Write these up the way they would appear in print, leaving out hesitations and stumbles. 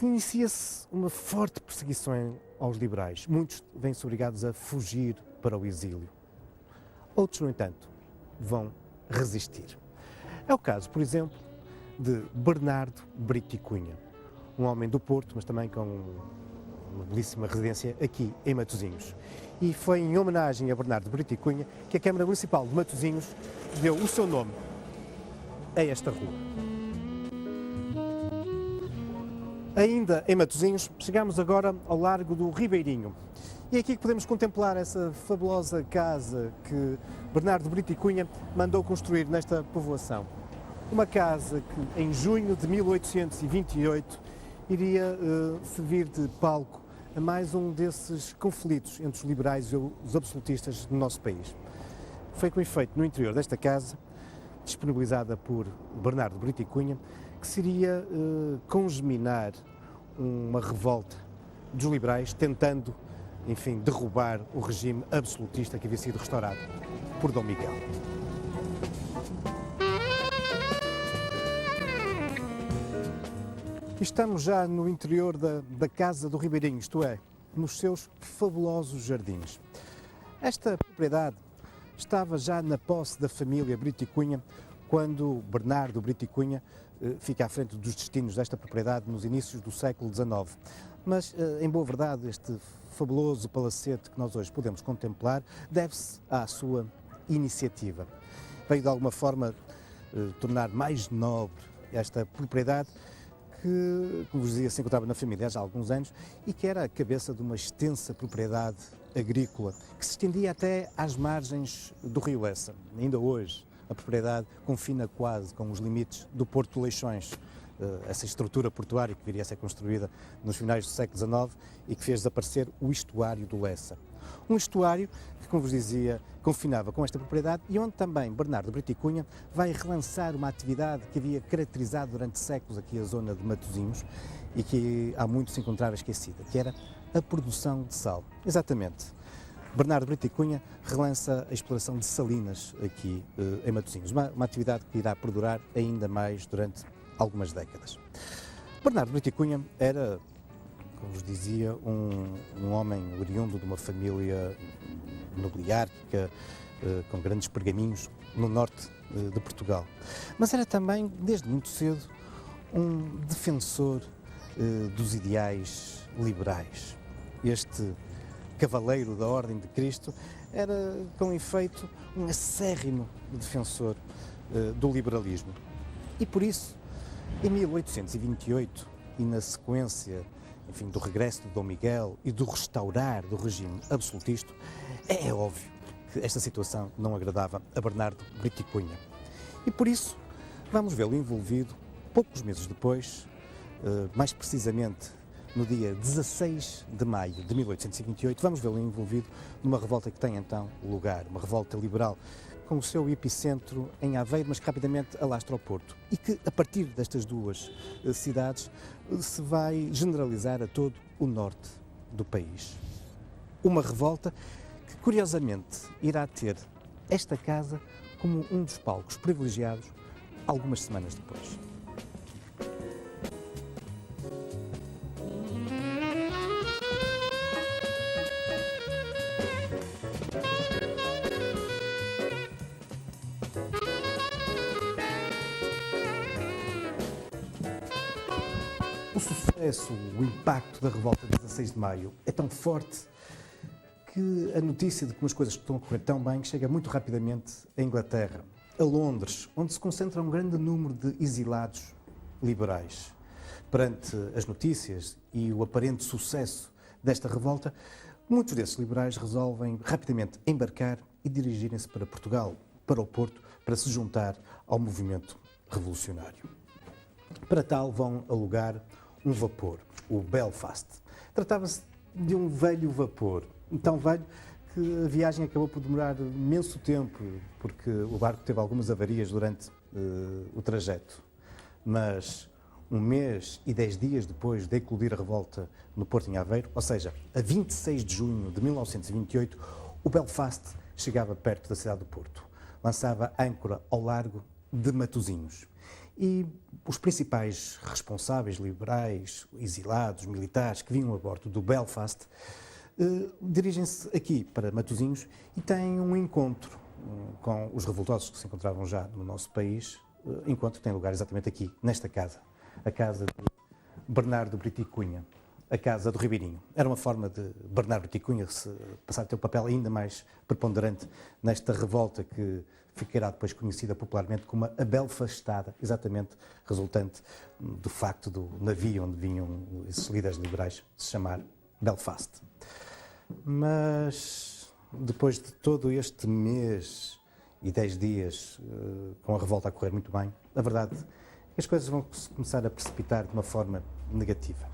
que inicia-se uma forte perseguição aos liberais. Muitos vêm-se obrigados a fugir para o exílio. Outros, no entanto, vão resistir. É o caso, por exemplo, de Bernardo Brito e Cunha, um homem do Porto, mas também com uma belíssima residência aqui em Matosinhos. E foi em homenagem a Bernardo Brito e Cunha que a Câmara Municipal de Matosinhos deu o seu nome a esta rua. Ainda em Matosinhos, chegamos agora ao Largo do Ribeirinho. E é aqui que podemos contemplar essa fabulosa casa que Bernardo Brito e Cunha mandou construir nesta povoação. Uma casa que, em junho de 1828, iria servir de palco a mais um desses conflitos entre os liberais e os absolutistas no nosso país. Foi com efeito no interior desta casa, disponibilizada por Bernardo Brito e Cunha, que se iria congeminar uma revolta dos liberais, tentando, enfim, derrubar o regime absolutista que havia sido restaurado por Dom Miguel. Estamos já no interior da Casa do Ribeirinho, isto é, nos seus fabulosos jardins. Esta propriedade estava já na posse da família Brito e Cunha, quando Bernardo Brito e Cunha fica à frente dos destinos desta propriedade nos inícios do século XIX. Mas, em boa verdade, este fabuloso palacete que nós hoje podemos contemplar deve-se à sua iniciativa. Veio, de alguma forma, tornar mais nobre esta propriedade que, como vos dizia, se encontrava na família há já alguns anos e que era a cabeça de uma extensa propriedade agrícola que se estendia até às margens do rio Lessa. Ainda hoje, a propriedade confina quase com os limites do Porto de Leixões, essa estrutura portuária que viria a ser construída nos finais do século XIX e que fez desaparecer o estuário do Lessa. Um estuário que, como vos dizia, confinava com esta propriedade e onde também Bernardo Brito e Cunha vai relançar uma atividade que havia caracterizado durante séculos aqui a zona de Matosinhos e que há muito se encontrava esquecida, que era a produção de sal. Exatamente. Bernardo Brito e Cunha relança a exploração de salinas aqui em Matosinhos, uma atividade que irá perdurar ainda mais durante algumas décadas. Bernardo Brito e Cunha era, como vos dizia, um homem oriundo de uma família nobiliárquica, com grandes pergaminhos, no norte de Portugal. Mas era também, desde muito cedo, um defensor dos ideais liberais. Este cavaleiro da Ordem de Cristo era, com efeito, um acérrimo defensor do liberalismo. E por isso, em 1828, e na sequência, enfim, do regresso de Dom Miguel e do restaurar do regime absolutista, é óbvio que esta situação não agradava a Bernardo Brito e Cunha. E por isso, vamos vê-lo envolvido, poucos meses depois, mais precisamente no dia 16 de maio de 1828, vamos vê-lo envolvido numa revolta que tem então lugar, uma revolta liberal, com o seu epicentro em Aveiro, mas que rapidamente alastra ao Porto. E que, a partir destas duas cidades, se vai generalizar a todo o norte do país. Uma revolta que, curiosamente, irá ter esta casa como um dos palcos privilegiados algumas semanas depois. O impacto da revolta de 16 de maio é tão forte que a notícia de que as coisas estão a correr tão bem chega muito rapidamente à Inglaterra, a Londres, onde se concentra um grande número de exilados liberais. Perante as notícias e o aparente sucesso desta revolta, muitos desses liberais resolvem rapidamente embarcar e dirigirem-se para Portugal, para o Porto, para se juntar ao movimento revolucionário. Para tal vão alugar um vapor, o Belfast. Tratava-se de um velho vapor, tão velho que a viagem acabou por demorar imenso tempo, porque o barco teve algumas avarias durante o trajeto. Mas 1 mês e 10 dias depois de eclodir a revolta no Porto em Aveiro, ou seja, a 26 de junho de 1928, o Belfast chegava perto da cidade do Porto. Lançava âncora ao largo de Matosinhos. E os principais responsáveis liberais, exilados, militares que vinham a bordo do Belfast, dirigem-se aqui para Matosinhos e têm um encontro com os revoltosos que se encontravam já no nosso país, encontro que tem lugar exatamente aqui, nesta casa, a casa de Bernardo Brito e Cunha, a casa do Ribeirinho. Era uma forma de Bernardo Brito e Cunha passar a ter um papel ainda mais preponderante nesta revolta que ficará depois conhecida popularmente como a Belfastada, exatamente resultante do facto do navio onde vinham esses líderes liberais se chamar Belfast. Mas depois de todo este mês e 10 dias com a revolta a correr muito bem, a verdade é que as coisas vão começar a precipitar de uma forma negativa.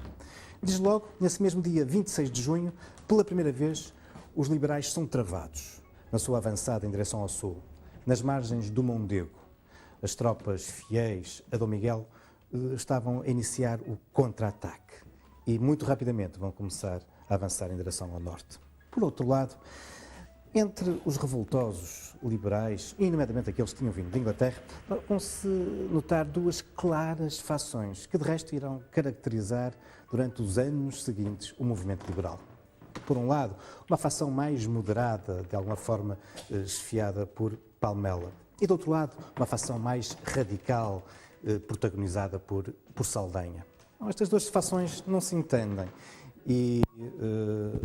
Desde logo, nesse mesmo dia 26 de junho, pela primeira vez, os liberais são travados na sua avançada em direção ao sul, nas margens do Mondego. As tropas fiéis a Dom Miguel estavam a iniciar o contra-ataque e muito rapidamente vão começar a avançar em direção ao norte. Por outro lado, entre os revoltosos liberais, e nomeadamente aqueles que tinham vindo de Inglaterra, vão-se notar duas claras fações que de resto irão caracterizar durante os anos seguintes o movimento liberal. Por um lado, uma fação mais moderada, de alguma forma esfiada por Palmela, e do outro lado, uma fação mais radical, protagonizada por Saldanha. Estas duas fações não se entendem e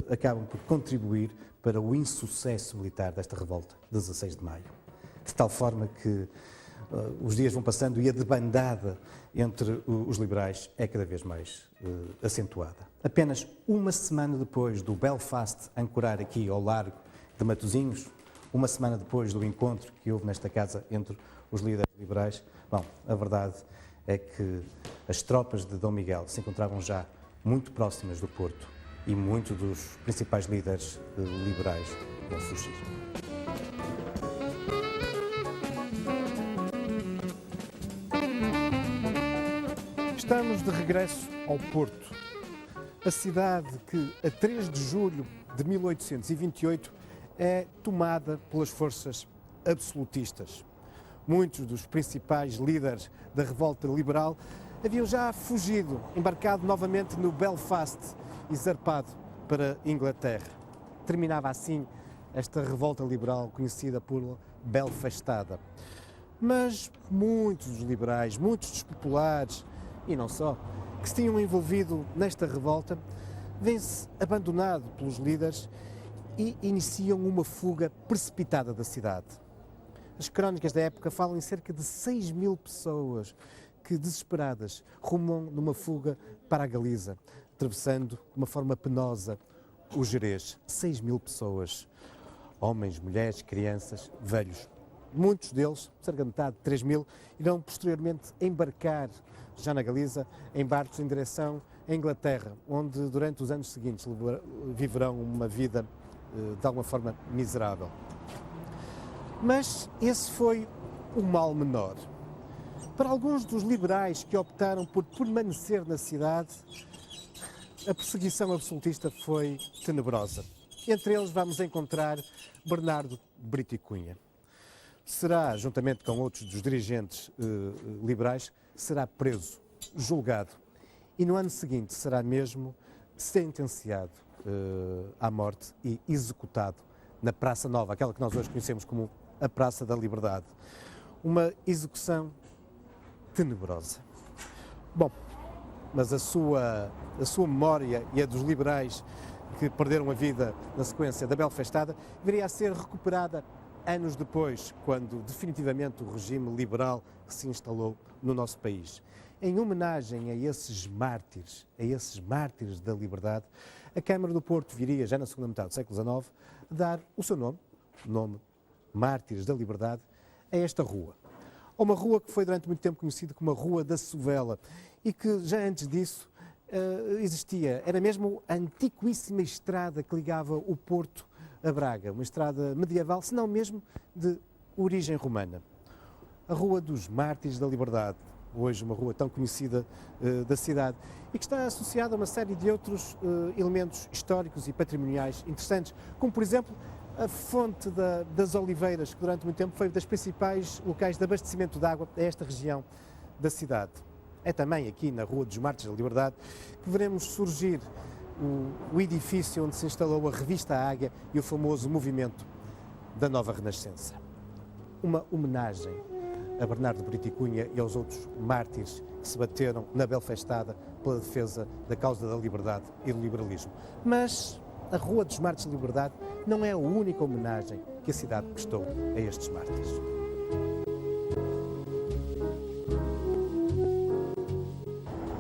acabam por contribuir para o insucesso militar desta revolta, 16 de maio. De tal forma que os dias vão passando e a debandada entre os liberais é cada vez mais acentuada. Apenas uma semana depois do Belfast ancorar aqui ao largo de Matosinhos, uma semana depois do encontro que houve nesta casa entre os líderes liberais, bom, a verdade é que as tropas de Dom Miguel se encontravam já muito próximas do Porto e muitos dos principais líderes liberais iam fugir. Estamos de regresso ao Porto, a cidade que, a 3 de julho de 1828, é tomada pelas forças absolutistas. Muitos dos principais líderes da revolta liberal haviam já fugido, embarcado novamente no Belfast e zarpado para a Inglaterra. Terminava assim esta revolta liberal conhecida por Belfastada. Mas muitos dos liberais, muitos dos populares, e não só, que se tinham envolvido nesta revolta, vêm-se abandonado pelos líderes e iniciam uma fuga precipitada da cidade. As crónicas da época falam em cerca de 6.000 pessoas que, desesperadas, rumam numa fuga para a Galiza, atravessando de uma forma penosa o Gerês. 6.000 pessoas, homens, mulheres, crianças, velhos. Muitos deles, cerca de metade, 3.000, irão posteriormente embarcar já na Galiza, em barcos em direção à Inglaterra, onde durante os anos seguintes viverão uma vida de alguma forma miserável. Mas esse foi o mal menor. Para alguns dos liberais que optaram por permanecer na cidade, a perseguição absolutista foi tenebrosa. Entre eles vamos encontrar Bernardo Brito e Cunha. Será, juntamente com outros dos dirigentes liberais, será preso, julgado e no ano seguinte será mesmo sentenciado à morte e executado na Praça Nova, aquela que nós hoje conhecemos como a Praça da Liberdade. Uma execução tenebrosa. Bom, mas a sua memória e a dos liberais que perderam a vida na sequência da Belfastada viria a ser recuperada anos depois, quando definitivamente o regime liberal se instalou no nosso país. Em homenagem a esses mártires da liberdade, a Câmara do Porto viria, já na segunda metade do século XIX, dar o seu nome Mártires da Liberdade, a esta rua. Uma rua que foi durante muito tempo conhecida como a Rua da Sovela e que já antes disso existia. Era mesmo a antiquíssima estrada que ligava o Porto a Braga, uma estrada medieval, se não mesmo de origem romana. A Rua dos Mártires da Liberdade, hoje uma rua tão conhecida da cidade e que está associada a uma série de outros elementos históricos e patrimoniais interessantes, como por exemplo a Fonte das Oliveiras, que durante muito tempo foi um dos principais locais de abastecimento de água a esta região da cidade. É também aqui na Rua dos Mártires da Liberdade que veremos surgir o edifício onde se instalou a revista Águia e o famoso movimento da Nova Renascença. Uma homenagem a Bernardo Brito e Cunha e aos outros mártires que se bateram na Belfastada pela defesa da causa da liberdade e do liberalismo. Mas a Rua dos Mártires da Liberdade não é a única homenagem que a cidade prestou a estes mártires.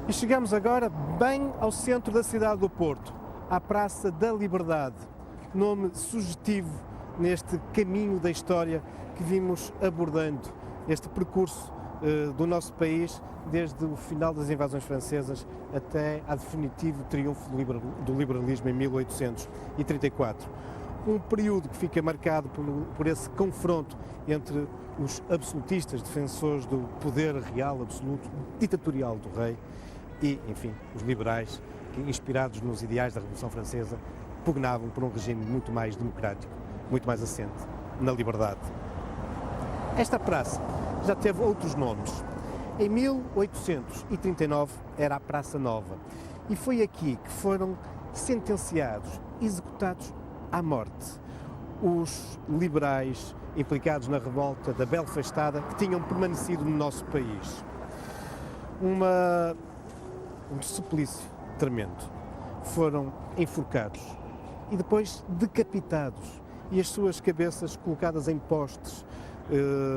E chegamos agora bem ao centro da cidade do Porto, à Praça da Liberdade, nome sugestivo neste caminho da história que vimos abordando, este percurso do nosso país desde o final das invasões francesas até ao definitivo triunfo do liberalismo em 1834. Um período que fica marcado por esse confronto entre os absolutistas, defensores do poder real, absoluto, ditatorial do rei, e, enfim, os liberais, que, inspirados nos ideais da Revolução Francesa, pugnavam por um regime muito mais democrático, muito mais assente na liberdade. Esta praça já teve outros nomes. Em 1839 era a Praça Nova e foi aqui que foram sentenciados, executados à morte, os liberais implicados na revolta da Belfastada que tinham permanecido no nosso país. Um suplício tremendo. Foram enforcados e depois decapitados e as suas cabeças colocadas em postes,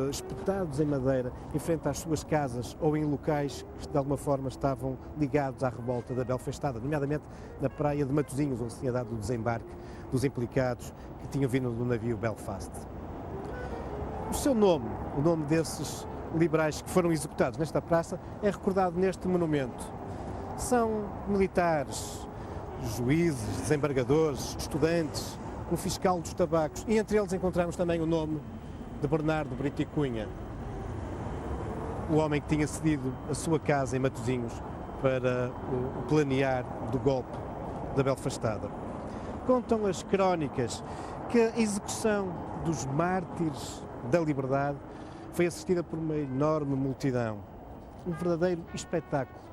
espetados em madeira em frente às suas casas ou em locais que de alguma forma estavam ligados à revolta da Belfastada, nomeadamente na praia de Matosinhos, onde se tinha dado o desembarque dos implicados que tinham vindo do navio Belfast. O seu nome, o nome desses liberais que foram executados nesta praça, é recordado neste monumento. São militares, juízes, desembargadores, estudantes, um fiscal dos tabacos e entre eles encontramos também o nome de Bernardo Brito e Cunha, o homem que tinha cedido a sua casa em Matosinhos para o planear do golpe da Belfastada. Contam as crónicas que a execução dos mártires da liberdade foi assistida por uma enorme multidão, um verdadeiro espetáculo.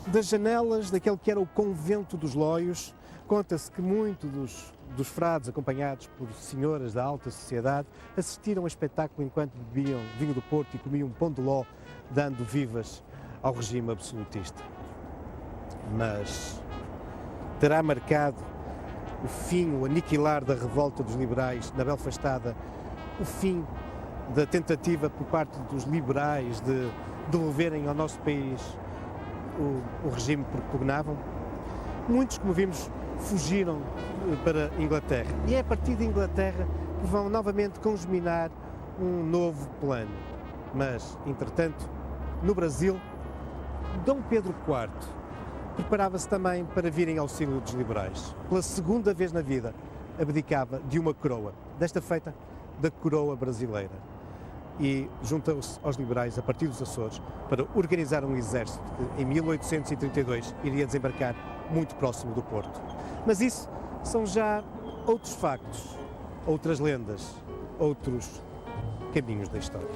Das janelas daquele que era o convento dos Loios, conta-se que muitos dos frades, acompanhados por senhoras da alta sociedade, assistiram ao espetáculo enquanto bebiam vinho do Porto e comiam pão de ló, dando vivas ao regime absolutista. Mas terá marcado o fim, o aniquilar da revolta dos liberais na Belfastada, o fim da tentativa por parte dos liberais de devolverem ao nosso país o regime por que pugnavam? Muitos, como vimos, fugiram para a Inglaterra. E é a partir de Inglaterra que vão novamente congeminar um novo plano. Mas, entretanto, no Brasil, Dom Pedro IV preparava-se também para vir em auxílio dos liberais. Pela segunda vez na vida, abdicava de uma coroa, desta feita da coroa brasileira. E juntou-se aos liberais a partir dos Açores para organizar um exército que em 1832 iria desembarcar muito próximo do Porto. Mas isso são já outros factos, outras lendas, outros caminhos da história.